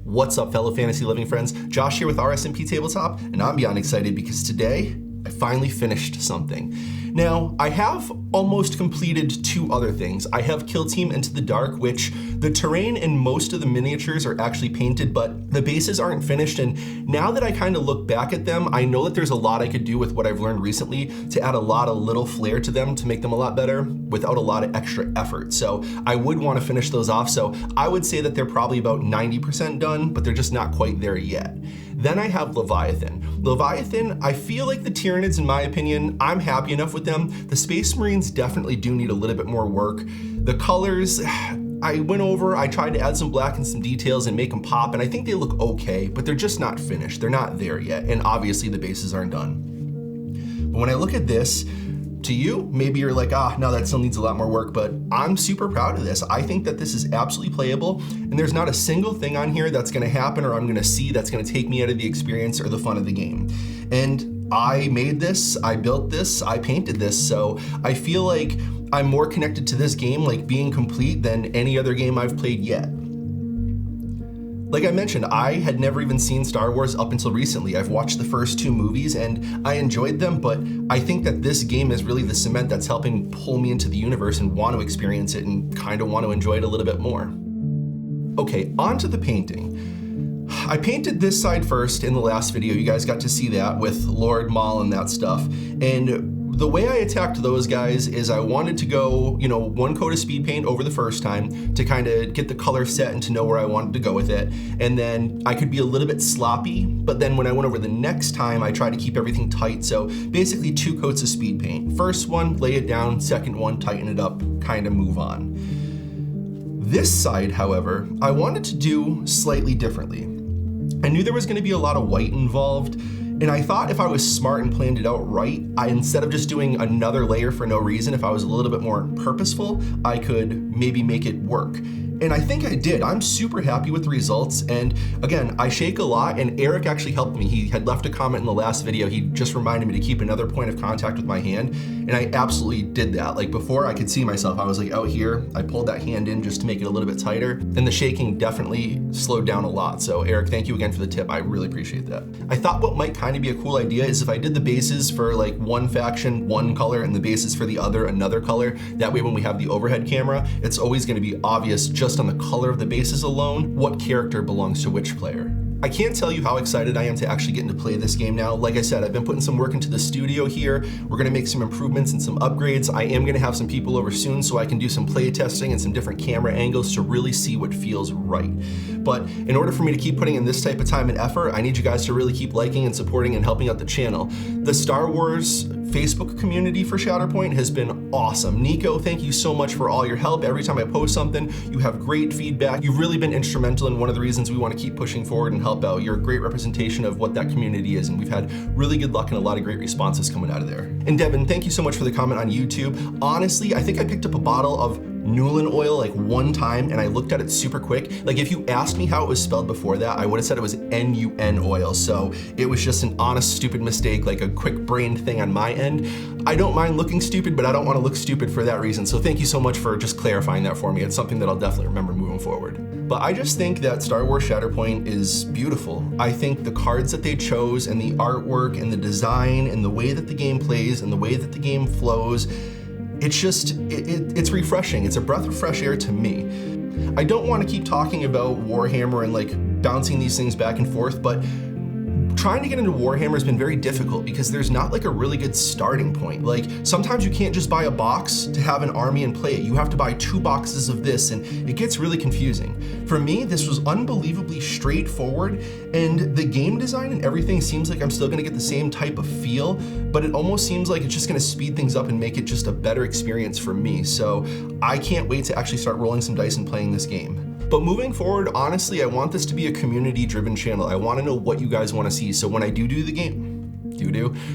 What's up, fellow fantasy living friends? Josh here with RSMP Tabletop, and I'm beyond excited because today I finally finished something. Now, I have almost completed two other things. I have Kill Team Into the Dark, which the terrain and most of the miniatures are actually painted, but the bases aren't finished. And now that I kind of look back at them, I know that there's a lot I could do with what I've learned recently to add a lot of little flair to them to make them a lot better without a lot of extra effort. So I would want to finish those off. So I would say that they're probably about 90% done, but they're just not quite there yet. Then I have Leviathan. Leviathan, I feel like the Tyranids, in my opinion, I'm happy enough with them. The Space Marines definitely do need a little bit more work. The colors, I went over, I tried to add some black and some details and make them pop, and I think they look okay, but they're just not finished. They're not there yet, and obviously the bases aren't done. But when I look at this, to you, maybe you're like, no, that still needs a lot more work, but I'm super proud of this. I think that this is absolutely playable, and there's not a single thing on here that's gonna happen or I'm gonna see that's gonna take me out of the experience or the fun of the game. And I made this, I built this, I painted this, so I feel like I'm more connected to this game, like being complete, than any other game I've played yet. Like I mentioned, I had never even seen Star Wars up until recently. I've watched the first two movies and I enjoyed them, but I think that this game is really the cement that's helping pull me into the universe and want to experience it and kind of want to enjoy it a little bit more. Okay, on to the painting. I painted this side first in the last video. You guys got to see that with Lord Maul and that stuff. And the way I attacked those guys is I wanted to go, one coat of speed paint over the first time to kind of get the color set and to know where I wanted to go with it. And then I could be a little bit sloppy, but then when I went over the next time, I tried to keep everything tight. So basically 2 coats of speed paint. First one, lay it down. Second one, tighten it up, kind of move on. This side, however, I wanted to do slightly differently. I knew there was going to be a lot of white involved, and I thought if I was smart and planned it out right, instead of just doing another layer for no reason, if I was a little bit more purposeful, I could maybe make it work. And I think I did. I'm super happy with the results. And again, I shake a lot, and Eric actually helped me. He had left a comment in the last video. He just reminded me to keep another point of contact with my hand. And I absolutely did that. Like before I could see myself, I was like out here, I pulled that hand in just to make it a little bit tighter. And the shaking definitely slowed down a lot. So Eric, thank you again for the tip. I really appreciate that. I thought what might kind of be a cool idea is if I did the bases for like one faction, one color, and the bases for the other, another color. That way when we have the overhead camera, it's always gonna be obvious just on the color of the bases alone, what character belongs to which player. I can't tell you how excited I am to actually get into play this game now. Like I said, I've been putting some work into the studio here. We're gonna make some improvements and some upgrades. I am gonna have some people over soon so I can do some play testing and some different camera angles to really see what feels right. But in order for me to keep putting in this type of time and effort, I need you guys to really keep liking and supporting and helping out the channel. The Star Wars Facebook community for Shatterpoint has been awesome. Nico, thank you so much for all your help. Every time I post something, you have great feedback. You've really been instrumental in one of the reasons we want to keep pushing forward and help out. You're a great representation of what that community is, and we've had really good luck and a lot of great responses coming out of there. And Devin, thank you so much for the comment on YouTube. Honestly, I think I picked up a bottle of Newland oil like one time and I looked at it super quick. Like if you asked me how it was spelled before that, I would have said it was N-U-N oil. So it was just an honest, stupid mistake, like a quick brain thing on my end. I don't mind looking stupid, but I don't want to look stupid for that reason. So thank you so much for just clarifying that for me. It's something that I'll definitely remember moving forward. But I just think that Star Wars Shatterpoint is beautiful. I think the cards that they chose and the artwork and the design and the way that the game plays and the way that the game flows, it's just, it's refreshing. It's a breath of fresh air to me. I don't want to keep talking about Warhammer and like bouncing these things back and forth, but trying to get into Warhammer has been very difficult because there's not like a really good starting point. Like sometimes you can't just buy a box to have an army and play it. You have to buy 2 boxes of this and it gets really confusing. For me, this was unbelievably straightforward and the game design and everything seems like I'm still gonna get the same type of feel, but it almost seems like it's just gonna speed things up and make it just a better experience for me. So I can't wait to actually start rolling some dice and playing this game. But moving forward, honestly, I want this to be a community-driven channel. I want to know what you guys want to see. So when I do the game,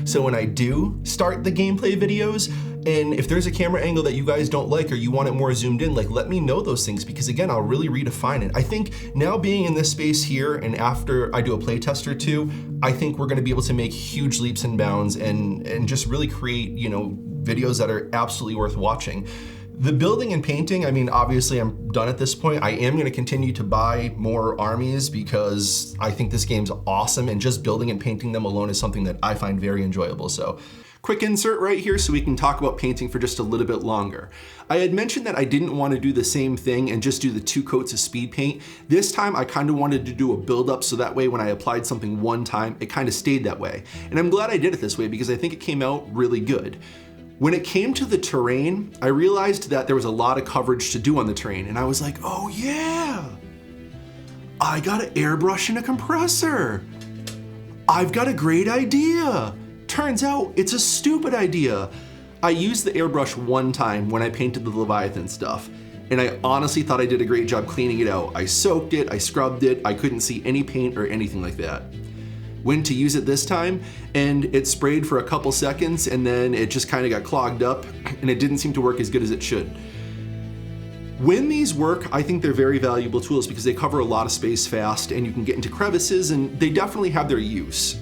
so when I do start the gameplay videos, and if there's a camera angle that you guys don't like or you want it more zoomed in, like let me know those things because again, I'll really redefine it. I think now being in this space here and after I do a play test or two, I think we're going to be able to make huge leaps and bounds and just really create, videos that are absolutely worth watching. The building and painting, I mean, obviously I'm done at this point. I am gonna continue to buy more armies because I think this game's awesome, and just building and painting them alone is something that I find very enjoyable. So quick insert right here so we can talk about painting for just a little bit longer. I had mentioned that I didn't want to do the same thing and just do the 2 coats of speed paint. This time I kind of wanted to do a build-up so that way when I applied something one time, it kind of stayed that way. And I'm glad I did it this way because I think it came out really good. When it came to the terrain, I realized that there was a lot of coverage to do on the terrain, and I was like, oh yeah, I got an airbrush and a compressor. I've got a great idea. Turns out it's a stupid idea. I used the airbrush one time when I painted the Leviathan stuff, and I honestly thought I did a great job cleaning it out. I soaked it, I scrubbed it, I couldn't see any paint or anything like that. Went to use it this time, and it sprayed for a couple seconds, and then it just kind of got clogged up, and it didn't seem to work as good as it should. When these work, I think they're very valuable tools because they cover a lot of space fast, and you can get into crevices, and they definitely have their use.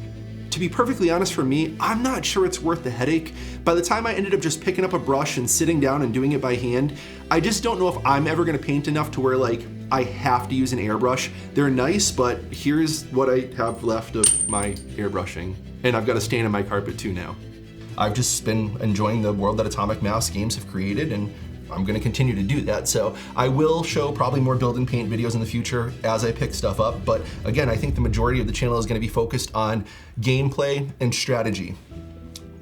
To be perfectly honest, for me, I'm not sure it's worth the headache. By the time I ended up just picking up a brush and sitting down and doing it by hand, I just don't know if I'm ever gonna paint enough to where like I have to use an airbrush. They're nice, but here's what I have left of my airbrushing. And I've got a stain on my carpet too now. I've just been enjoying the world that Atomic Mouse games have created, and I'm gonna continue to do that. So I will show probably more build and paint videos in the future as I pick stuff up. But again, I think the majority of the channel is gonna be focused on gameplay and strategy.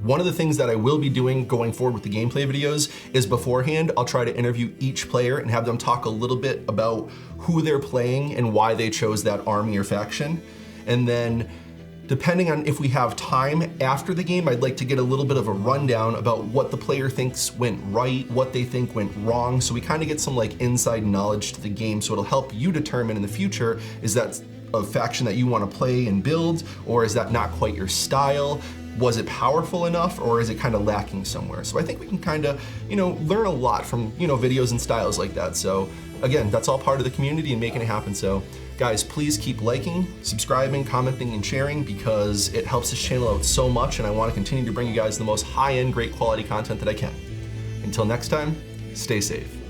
One of the things that I will be doing going forward with the gameplay videos is beforehand, I'll try to interview each player and have them talk a little bit about who they're playing and why they chose that army or faction. And then depending on if we have time after the game, I'd like to get a little bit of a rundown about what the player thinks went right, what they think went wrong, so we kind of get some like inside knowledge to the game, so it'll help you determine in the future, is that a faction that you want to play and build, or is that not quite your style? Was it powerful enough, or is it kind of lacking somewhere? So I think we can kind of, learn a lot from, videos and styles like that. So again, that's all part of the community and making it happen. So guys, please keep liking, subscribing, commenting, and sharing because it helps this channel out so much, and I want to continue to bring you guys the most high-end, great quality content that I can. Until next time, stay safe.